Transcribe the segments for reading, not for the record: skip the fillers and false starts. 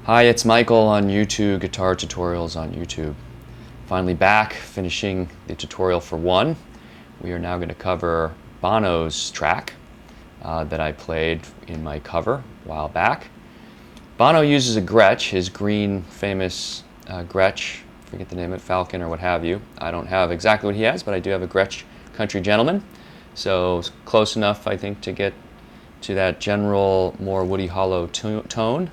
Hi, it's Michael on YouTube, Guitar Tutorials on YouTube. Finally back, finishing the tutorial for one. We are now going to cover Bono's track that I played in my cover a while back. Bono uses a Gretsch, his green famous Gretsch, forget the name of it, Falcon or what have you. I don't have exactly what he has, but I do have a Gretsch Country Gentleman. So it's close enough, I think, to get to that general, more Woody Hollow tone.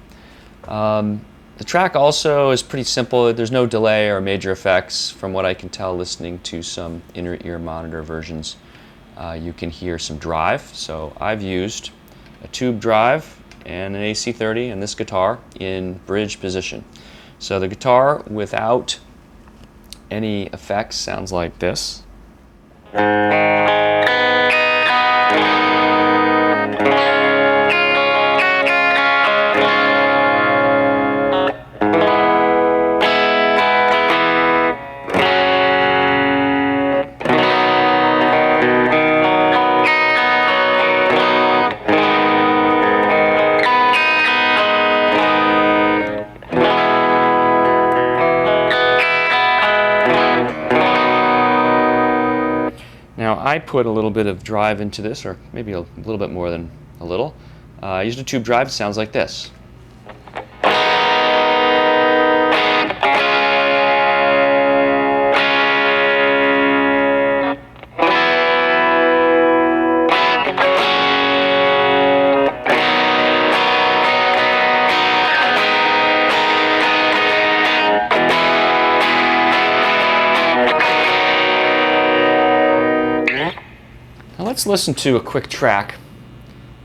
The track also is pretty simple. There's no delay or major effects from what I can tell listening to some inner ear monitor versions. You can hear some drive. So I've used a tube drive and an AC30 and this guitar in bridge position. So the guitar without any effects sounds like this. Now I put a little bit of drive into this, or maybe a little bit more than a little. I used a tube drive. It sounds like this. Now let's listen to a quick track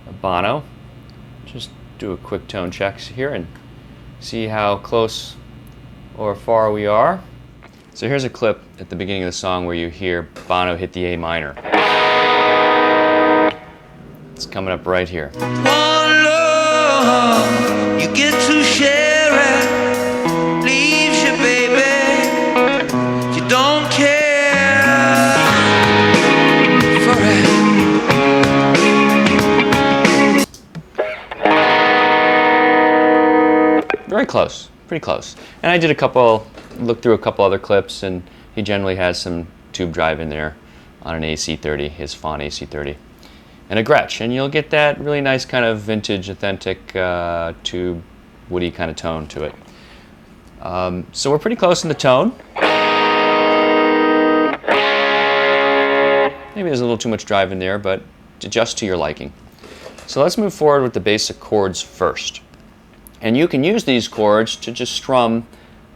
of Bono. Just do a quick tone check here and see how close or far we are. So here's a clip at the beginning of the song where you hear Bono hit the A minor. It's coming up right here. One love, you get to share it, leaves you, baby, you don't care for it. Very close, pretty close. And I did looked through a couple other clips, and he generally has some tube drive in there on an AC30, his Fawn AC30. And a Gretsch, and you'll get that really nice kind of vintage, authentic tube, woody kind of tone to it. So we're pretty close in the tone. Maybe there's a little too much drive in there, but adjust to your liking. So let's move forward with the basic chords first. And you can use these chords to just strum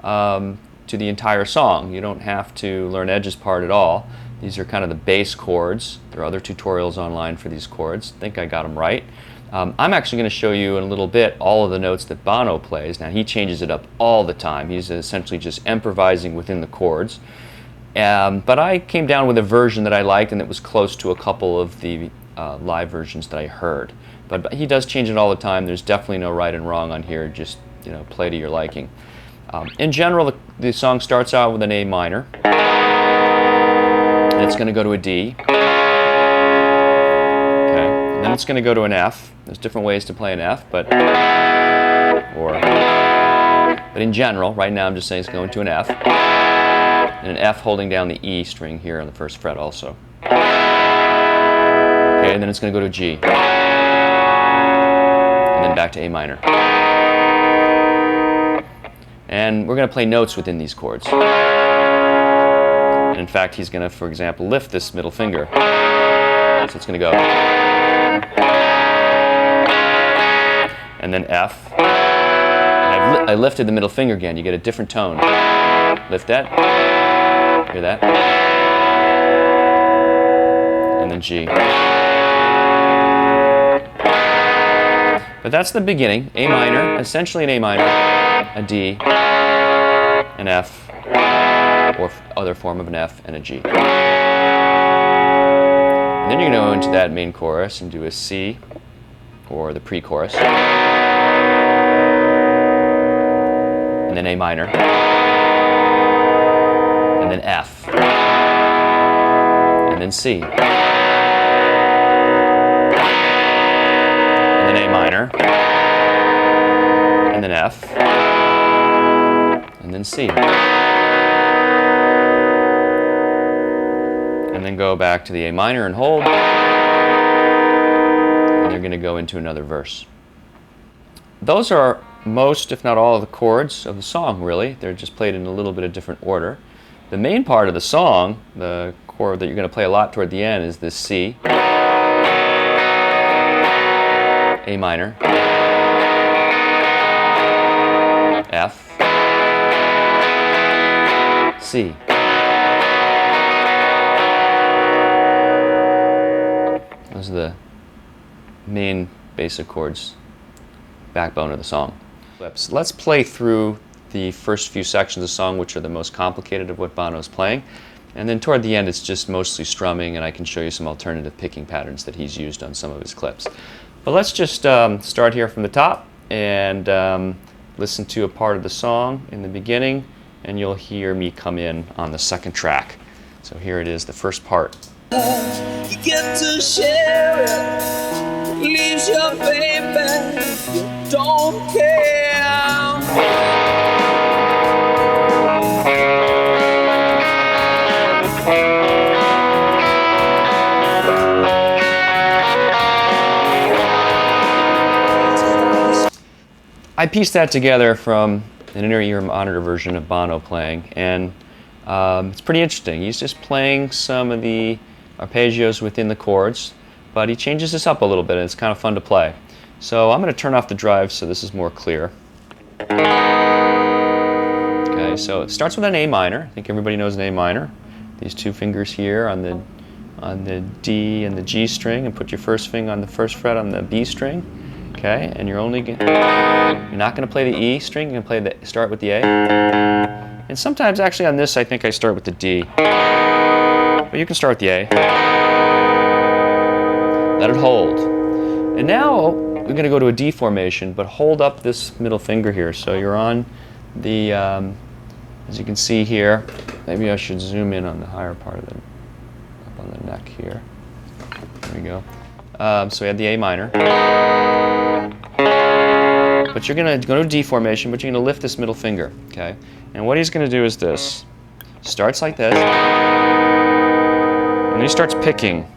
to the entire song. You don't have to learn Edge's part at all. These are kind of the bass chords. There are other tutorials online for these chords. I think I got them right. I'm actually going to show you in a little bit all of the notes that Bono plays. Now he changes it up all the time. He's essentially just improvising within the chords. But I came down with a version that I liked, and it was close to a couple of the live versions that I heard. But he does change it all the time. There's definitely no right and wrong on here. Just play to your liking. In general, the song starts out with an A minor. And it's going to go to a D. Okay. And then it's going to go to an F. There's different ways to play an F, but in general, right now I'm just saying it's going to an F. And an F holding down the E string here on the first fret also. Okay, and then it's going to go to a G. And then back to A minor. And we're going to play notes within these chords. And in fact, he's going to, for example, lift this middle finger. So it's going to go. And then F. And I lifted the middle finger again. You get a different tone. Lift that. Hear that? And then G. But that's the beginning. A minor, essentially an A minor, a D, an F, or other form of an F, and a G. And then you're going to go into that main chorus and do a C, or the pre-chorus, and then A minor, and then F, and then C, and then A minor, and then F, C. And then go back to the A minor and hold. And they're going to go into another verse. Those are most, if not all, of the chords of the song, really. They're just played in a little bit of different order. The main part of the song, the chord that you're going to play a lot toward the end, is this C, A minor, F, C. Those are the main basic chords, backbone of the song. Let's play through the first few sections of the song, which are the most complicated of what Bono's playing. And then toward the end, it's just mostly strumming, and I can show you some alternative picking patterns that he's used on some of his clips. But let's just start here from the top and listen to a part of the song in the beginning, and you'll hear me come in on the second track. So here it is, the first part. You get to share it, leaves your baby, you don't care. I pieced that together from an inner-ear monitor version of Bono playing, and it's pretty interesting. He's just playing some of the arpeggios within the chords, but he changes this up a little bit, and it's kind of fun to play. So I'm going to turn off the drive so this is more clear. Okay, so it starts with an A minor. I think everybody knows an A minor. These two fingers here on the D and the G string, and put your first finger on the first fret on the B string. Okay, and you're not going to play the E string. You're going to start with the A. And sometimes, actually, on this, I think I start with the D. But you can start with the A. Let it hold. And now we're going to go to a D formation, but hold up this middle finger here. So you're on the, as you can see here, maybe I should zoom in on the higher part of the, up on the neck here. There we go. So we have the A minor. But you're going to go to a D formation, but you're going to lift this middle finger, okay? And what he's going to do is this. Starts like this, and then he starts picking.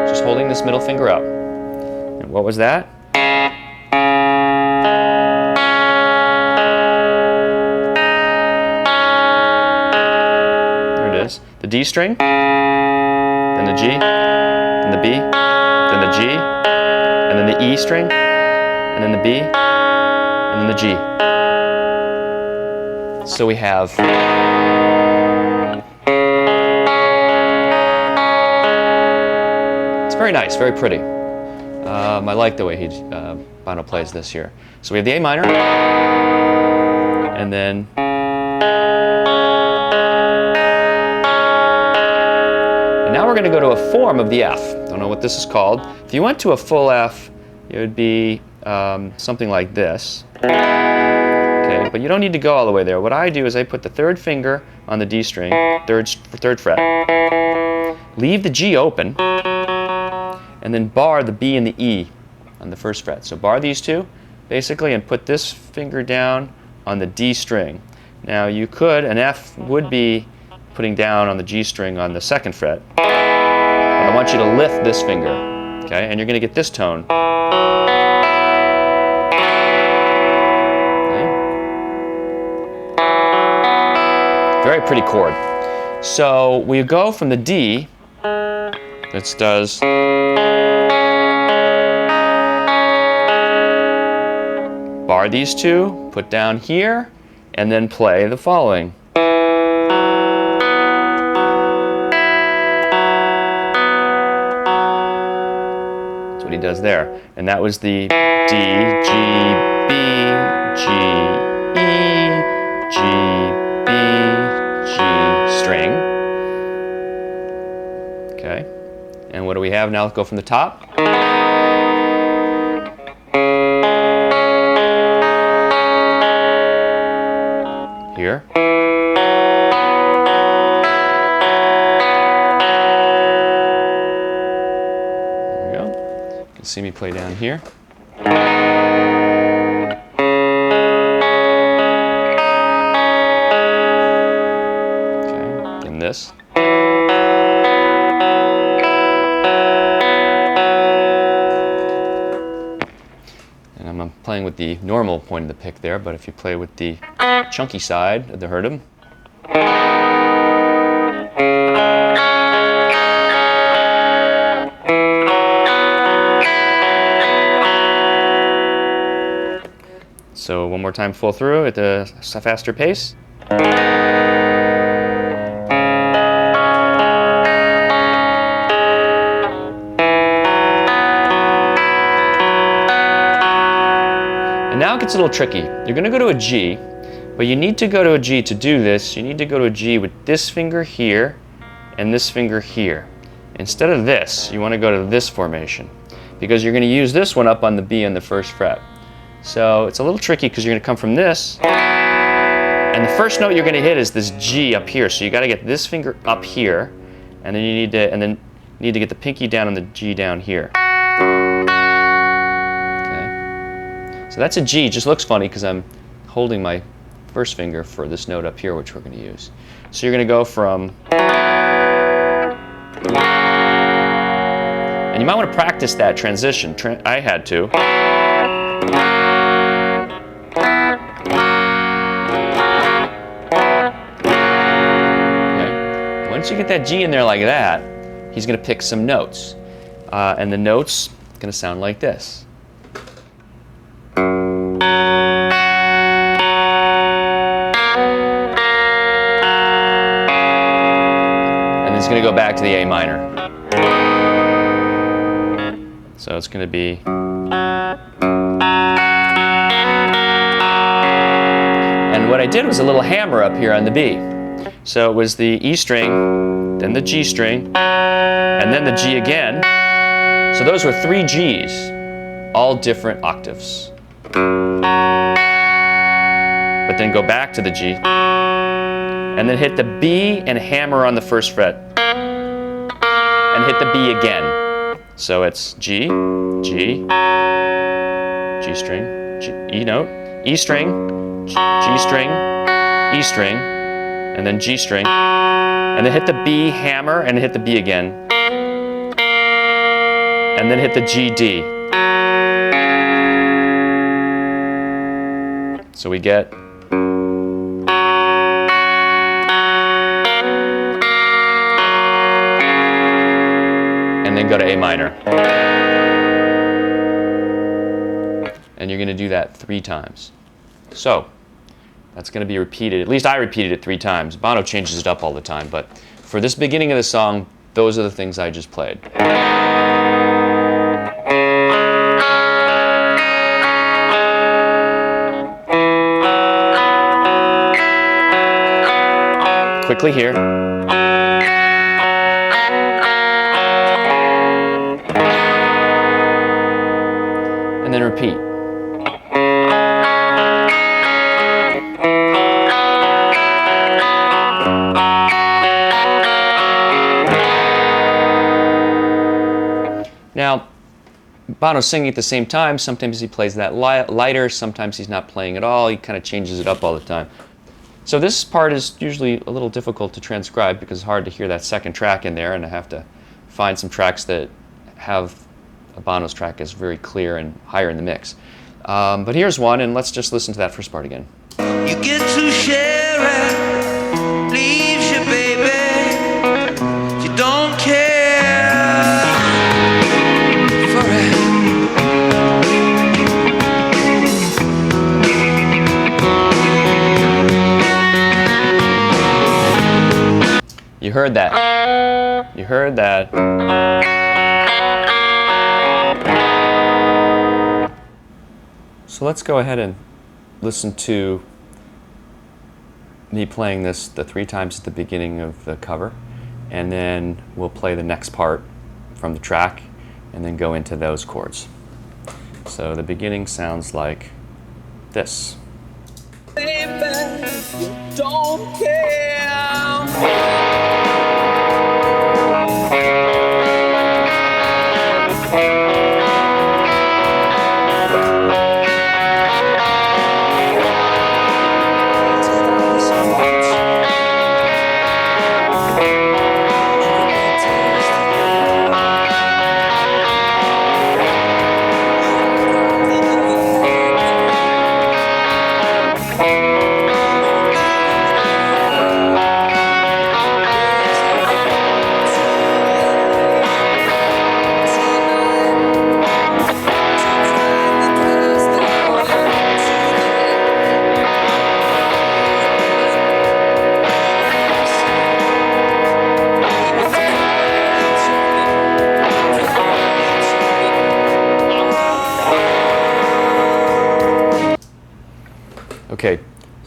Just holding this middle finger up. And what was that? There it is. The D string, then the G, then the B, then the G, and then the E string, and then the B, and then the G. So we have it's very nice, very pretty. I like the way Bono plays this here. So we have the A minor, and then now we're going to go to a form of the F. Don't know what this is called. If you went to a full F, it would be something like this. Okay, but you don't need to go all the way there. What I do is I put the third finger on the D string, third fret, leave the G open, and then bar the B and the E on the first fret. So bar these two, basically, and put this finger down on the D string. Now you could, an F would be putting down on the G string on the second fret. But I want you to lift this finger, okay? And you're going to get this tone. Very pretty chord. So we go from the D, this does, bar these two, put down here, and then play the following. That's what he does there. And that was the D, G, B, G, E, G, B, G string. Okay. And what do we have now? Let's go from the top. Here. There we go. You can see me play down here. this. And I'm playing with the normal point of the pick there, but if you play with the chunky side of the Herdem, so one more time full through at a faster pace. And now it gets a little tricky. You're going to go to a G, but you need to go to a G to do this. You need to go to a G with this finger here and this finger here. Instead of this, you want to go to this formation because you're going to use this one up on the B on the first fret. So it's a little tricky because you're going to come from this, and the first note you're going to hit is this G up here. So you got to get this finger up here, and then you need to get the pinky down on the G down here. Okay. So that's a G. It just looks funny because I'm holding my first finger for this note up here, which we're going to use. So you're going to go from, and you might want to practice that transition. I had to. Okay. Once you get that G in there like that, he's going to pick some notes. And the notes are going to sound like this. And it's going to go back to the A minor. So it's going to be, and what I did was a little hammer up here on the B. So it was the E string, then the G string, and then the G again. So those were 3 Gs, all different octaves. But then go back to the G, and then hit the B and hammer on the first fret, and hit the B again. So it's G, G, G string, G, E note, E string, G string, E string, and then G string, and then hit the B hammer and hit the B again, and then hit the G, D. So we get and then go to A minor. And you're going to do that 3 times. So that's going to be repeated. At least I repeated it 3 times. Bono changes it up all the time, but for this beginning of the song, those are the things I just played. Quickly here. And then repeat. Now, Bono's singing at the same time. Sometimes he plays that lighter, sometimes he's not playing at all. He kind of changes it up all the time. So this part is usually a little difficult to transcribe because it's hard to hear that second track in there, and I have to find some tracks that have Bono's track is very clear and higher in the mix. But here's one, and let's just listen to that first part again. You get to share it, leaves you, baby. You don't care for it. You heard that. You heard that. So let's go ahead and listen to me playing this the 3 times at the beginning of the cover, and then we'll play the next part from the track and then go into those chords. So the beginning sounds like this. Baby, you don't care.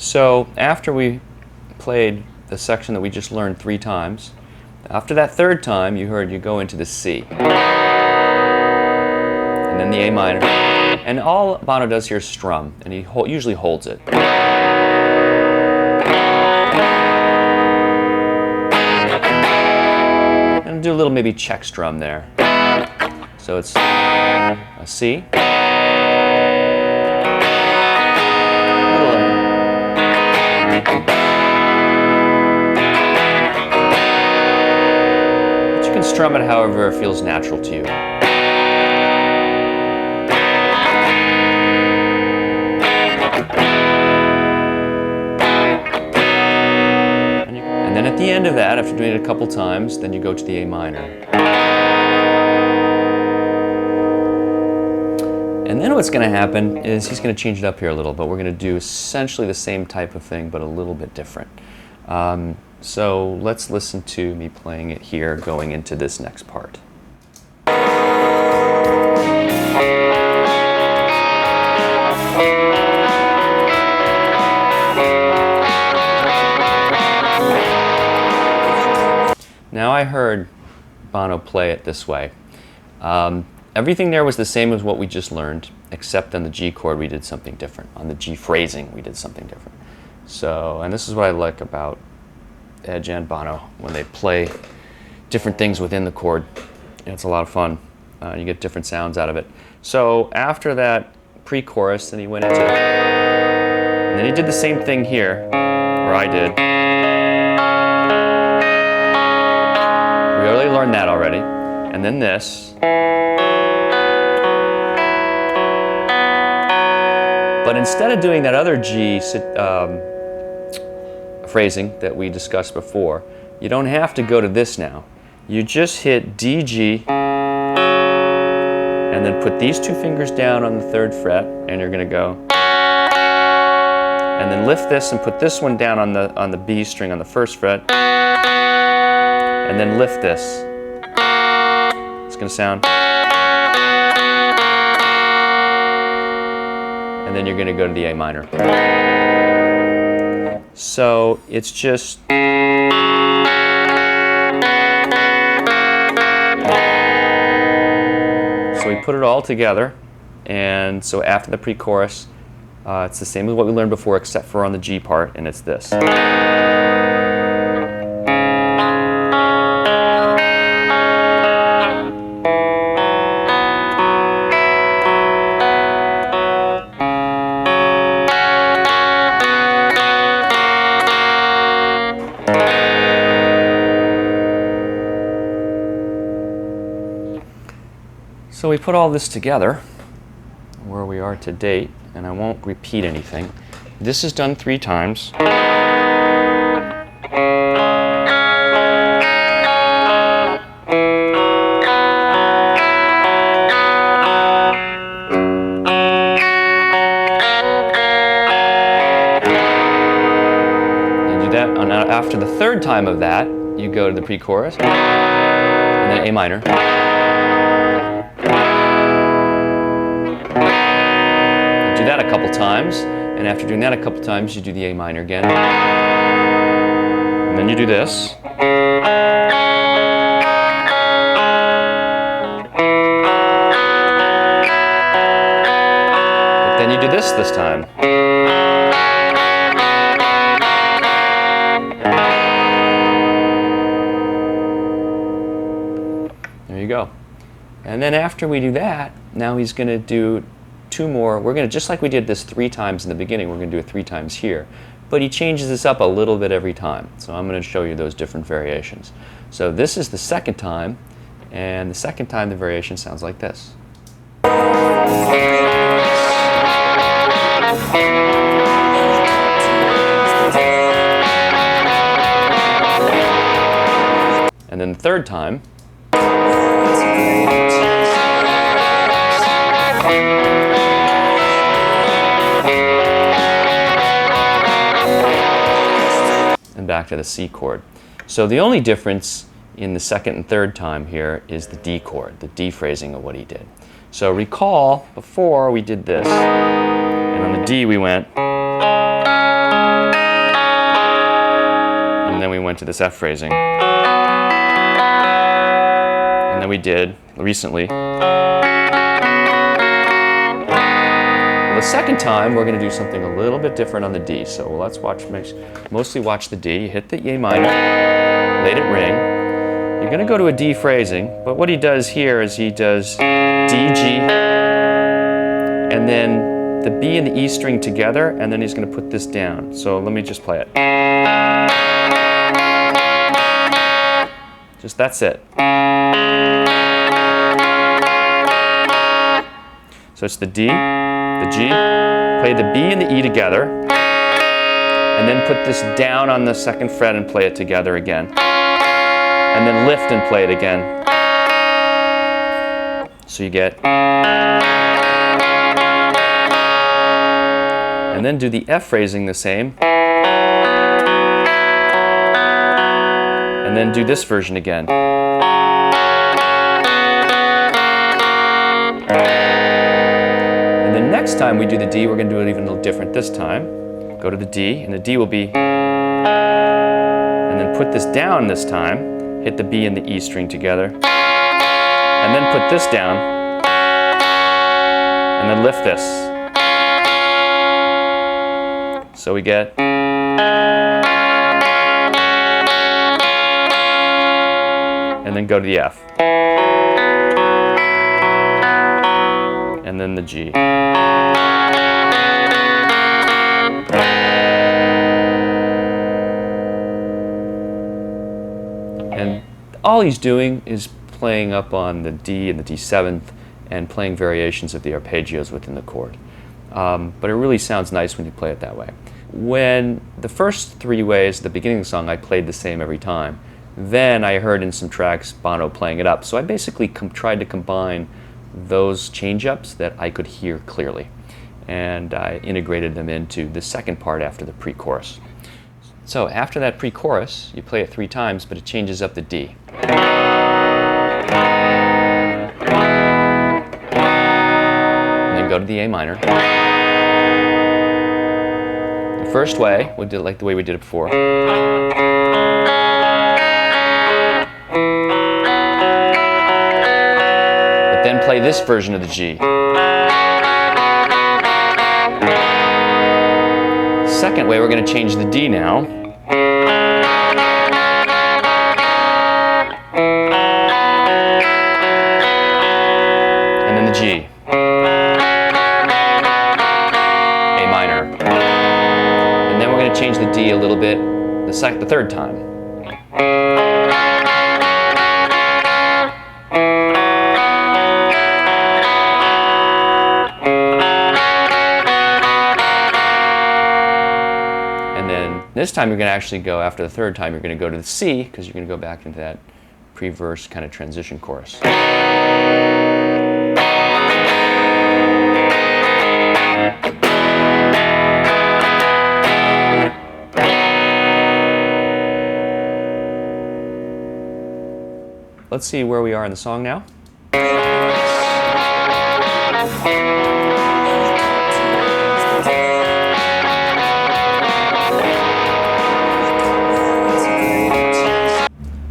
So after we played the section that we just learned 3 times, after that 3rd time you heard you go into the C. And then the A minor. And all Bono does here is strum, and he usually holds it. And do a little maybe check strum there. So it's a C. But you can strum it however it feels natural to you. And then at the end of that, after doing it a couple times, then you go to the A minor. And then what's going to happen is he's going to change it up here a little, but we're going to do essentially the same type of thing, but a little bit different. So let's listen to me playing it here going into this next part. Now I heard Bono play it this way. Everything there was the same as what we just learned, except on the G chord we did something different. On the G phrasing we did something different. So, and this is what I like about Edge and Bono, when they play different things within the chord. It's a lot of fun. You get different sounds out of it. So after that pre-chorus, then he went into, and then he did the same thing here, or I did. We already learned that already. And then this. But instead of doing that other G phrasing that we discussed before, you don't have to go to this now. You just hit D, G, and then put these 2 fingers down on the 3rd fret, and you're going to go. And then lift this and put this one down on the B string on the 1st fret, and then lift this. It's going to sound. And then you're going to go to the A minor. So it's just. So we put it all together, and so after the pre-chorus, it's the same as what we learned before, except for on the G part, and it's this. So we put all this together, where we are to date, and I won't repeat anything. This is done 3 times. You do that, and after the 3rd time of that, you go to the pre-chorus, and then A minor. Do that a couple times, and after doing that a couple times, you do the A minor again. And then you do this. But then you do this time. There you go. And then after we do that, now he's going to do 2 more. We're going to, just like we did this 3 times in the beginning, we're going to do it 3 times here. But he changes this up a little bit every time. So I'm going to show you those different variations. So this is the 2nd time, and the 2nd time the variation sounds like this. And then the 3rd time. And back to the C chord. So the only difference in the 2nd and 3rd time here is the D chord, the D phrasing of what he did. So recall, before we did this, and on the D we went, into this F phrasing. And then we did recently. Well, the second time we're going to do something a little bit different on the D. So let's mostly watch the D. You hit the A minor, let it ring. You're going to go to a D phrasing, but what he does here is he does D, G, and then the B and the E string together, and then he's going to put this down. So let me just play it. Just that's it. So it's the D, the G, play the B and the E together, and then put this down on the second fret and play it together again. And then lift and play it again. So you get. And then do the F phrasing the same. And then do this version again. And then next time we do the D, we're going to do it even a little different this time. Go to the D, and the D will be. And then put this down this time. Hit the B and the E string together. And then put this down. And then lift this. So we get. And then go to the F. And then the G. And all he's doing is playing up on the D and the D7th and playing variations of the arpeggios within the chord. But it really sounds nice when you play it that way. When the first three ways at the beginning of the song I played the same every time, then I heard in some tracks Bono playing it up. So I basically tried to combine those change-ups that I could hear clearly. And I integrated them into the second part after the pre-chorus. So after that pre-chorus, you play it 3 times, but it changes up the D. And then go to the A minor. The first way, we did it like the way we did it before. But then play this version of the G. Second way, we're going to change the D now. And then the G. A minor. And then we're going to change the D a little bit the third time. This time you're going to actually go, after the third time, you're going to go to the C, because you're going to go back into that pre-verse kind of transition chorus. Let's see where we are in the song now.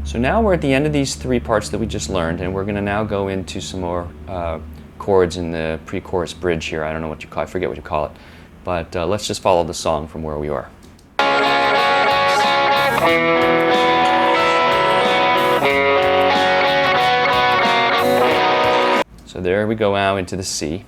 So now we're at the end of these 3 parts that we just learned, and we're going to now go into some more chords in the pre-chorus bridge here. I don't know what you call it, I forget what you call it, but let's just follow the song from where we are. So there we go now into the C.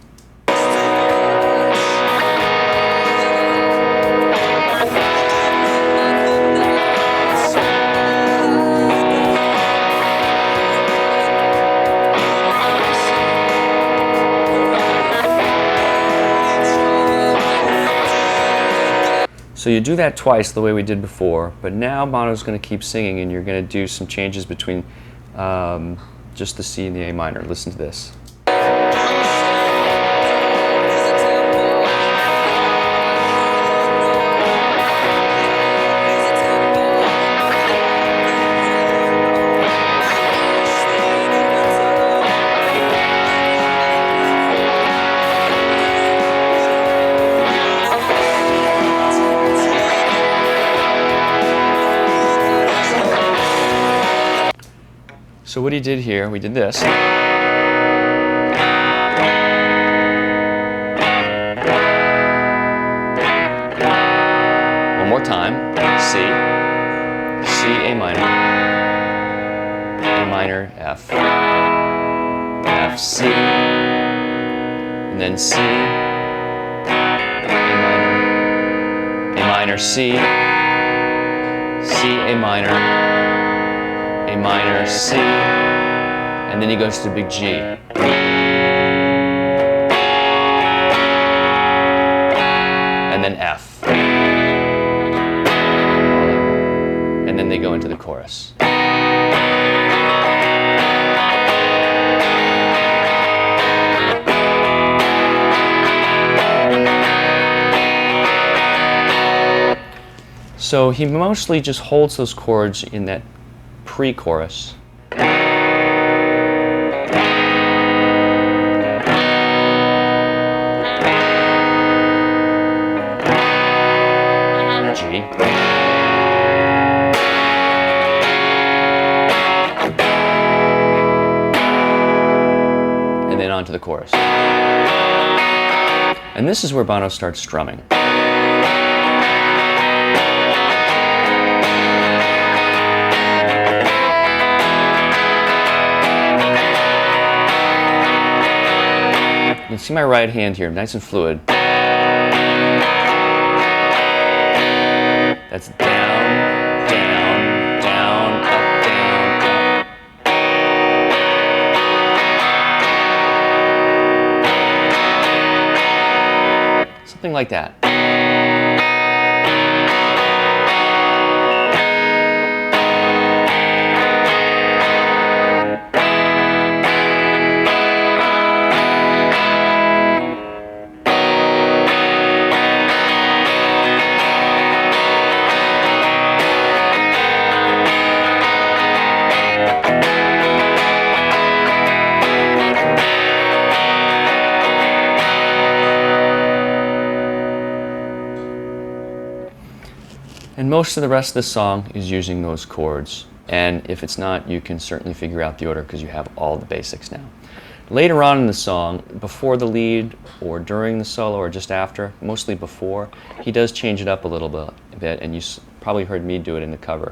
So you do that twice the way we did before, but now Bono's going to keep singing and you're going to do some changes between just the C and the A minor. Listen to this. So what he did here, we did this. One more time. C, A minor, F, F, C, and then C, A minor, C, A minor, C, and then he goes to big G. And then F. And then they go into the chorus. So he mostly just holds those chords in that pre-chorus. G. And then on to the chorus. And this is where Bono starts strumming. You can see my right hand here, nice and fluid. That's down, down, down, up, down, up. Something like that. And most of the rest of the song is using those chords. And if it's not, you can certainly figure out the order because you have all the basics now. Later on in the song, before the lead or during the solo or just after, mostly before, he does change it up a little bit, and you probably heard me do it in the cover.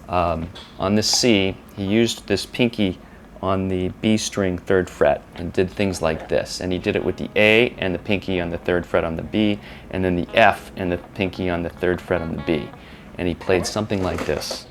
On this C, he used this pinky on the B string 3rd fret and did things like this. And he did it with the A and the pinky on the 3rd fret on the B, and then the F and the pinky on the 3rd fret on the B. And he played something like this.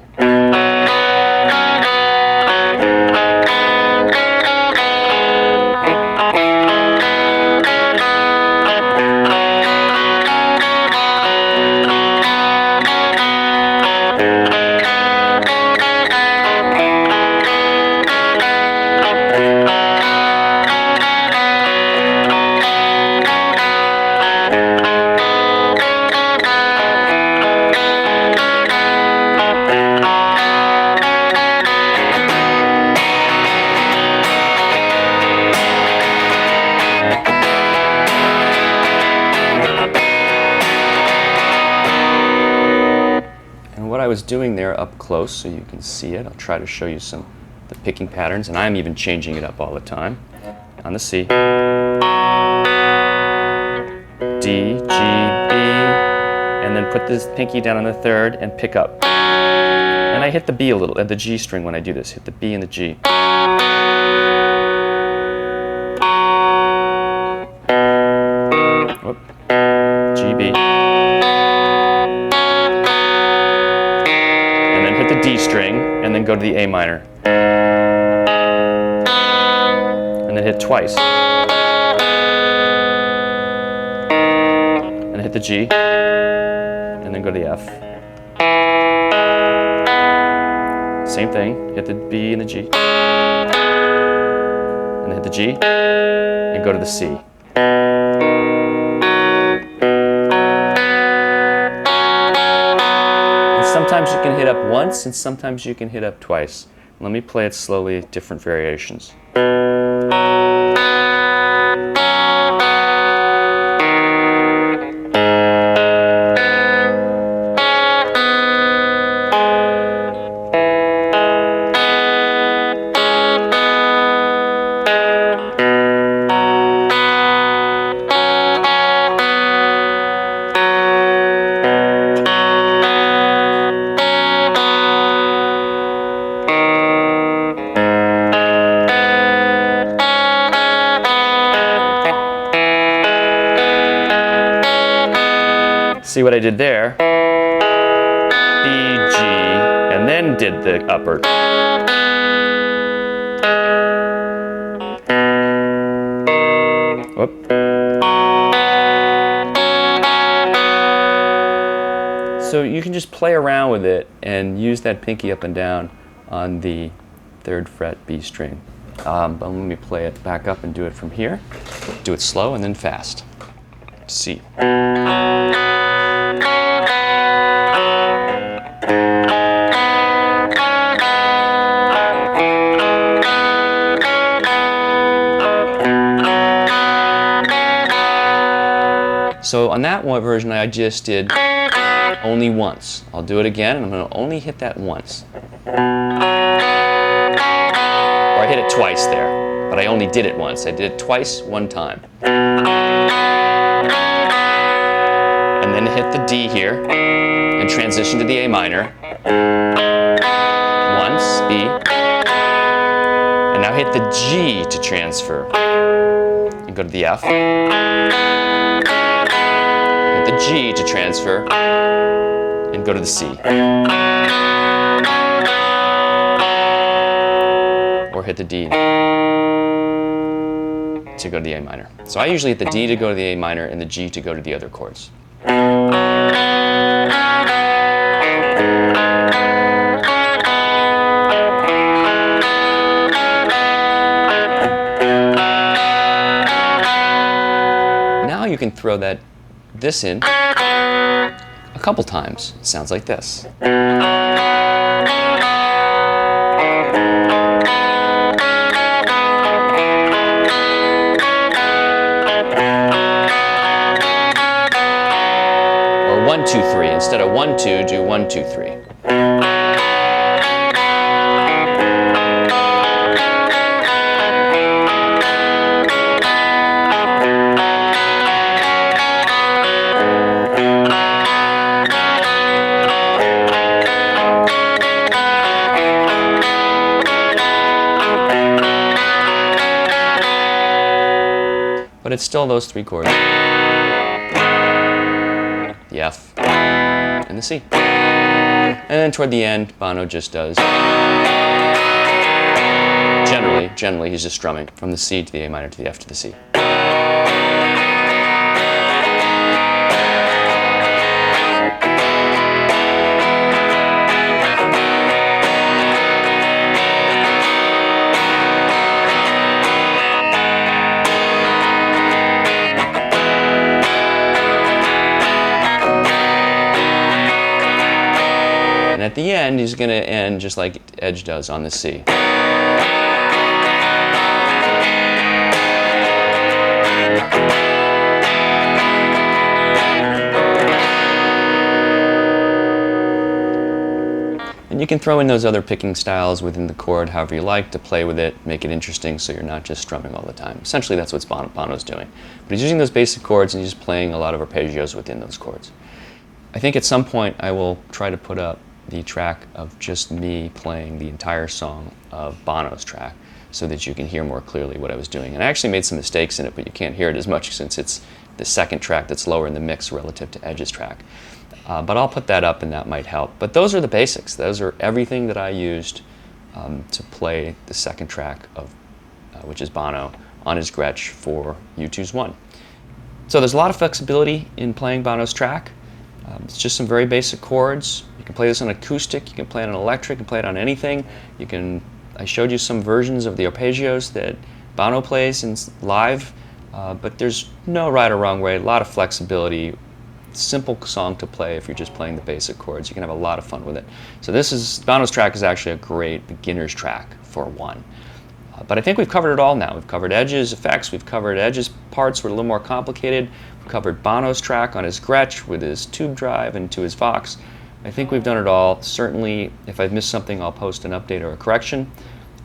What I was doing there up close so you can see it, I'll try to show you some the picking patterns, and I'm even changing it up all the time. On the C, D, G, B, and then put this pinky down on the 3rd and pick up. And I hit the B a little, the G string when I do this, hit the B and the G. Whoop. G, B. Hit the D string, and then go to the A minor. And then hit twice. And hit the G, and then go to the F. Same thing, hit the B and the G. And then hit the G, and go to the C. Sometimes you can hit up once, and sometimes you can hit up twice. Let me play it slowly, different variations. See what I did there? B, G, and then did the upper. Whoop. So you can just play around with it and use that pinky up and down on the 3rd fret B string. But let me play it back up and do it from here. Do it slow and then fast. C. So on that one version, I just did only once. I'll do it again, and I'm going to only hit that once. Or I hit it twice there, but I only did it once. I did it twice, one time. And then hit the D here, and transition to the A minor. Once, B. And now hit the G to transfer. And go to the F. The G to transfer, and go to the C. Or hit the D to go to the A minor. So I usually hit the D to go to the A minor and the G to go to the other chords. Now you can throw this in a couple times. It sounds like this. Or 1, 2, 3. Instead of 1, 2, do 1, 2, 3. But it's still those 3 chords. The F and the C. And then toward the end, Bono just does. Generally, he's just strumming from the C to the A minor to the F to the C. And at the end, he's going to end just like Edge does on the C. And you can throw in those other picking styles within the chord however you like to play with it, make it interesting so you're not just strumming all the time. Essentially, that's what Bono's doing. But he's using those basic chords and he's just playing a lot of arpeggios within those chords. I think at some point I will try to put up the track of just me playing the entire song of Bono's track so that you can hear more clearly what I was doing. And I actually made some mistakes in it, but you can't hear it as much since it's the second track that's lower in the mix relative to Edge's track. But I'll put that up and that might help. But those are the basics. Those are everything that I used to play the second track of, which is Bono, on his Gretsch for U2's One. So there's a lot of flexibility in playing Bono's track. It's just some very basic chords. You can play this on acoustic, you can play it on electric, you can play it on anything. I showed you some versions of the arpeggios that Bono plays live, but there's no right or wrong way, a lot of flexibility. Simple song to play if you're just playing the basic chords. You can have a lot of fun with it. So Bono's track is actually a great beginner's track for One. But I think we've covered it all now. We've covered Edge's effects, we've covered Edge's parts were a little more complicated. We've covered Bono's track on his Gretsch with his tube drive and to his Vox. I think we've done it all. Certainly, if I've missed something, I'll post an update or a correction.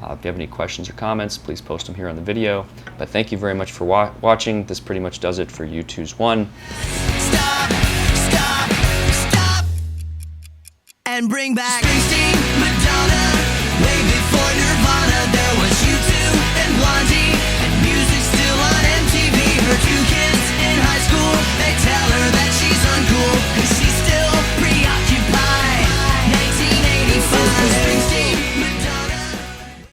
If you have any questions or comments, please post them here on the video. But thank you very much for watching. This pretty much does it for U2's One. Stop, stop, stop, and bring back Springsteen.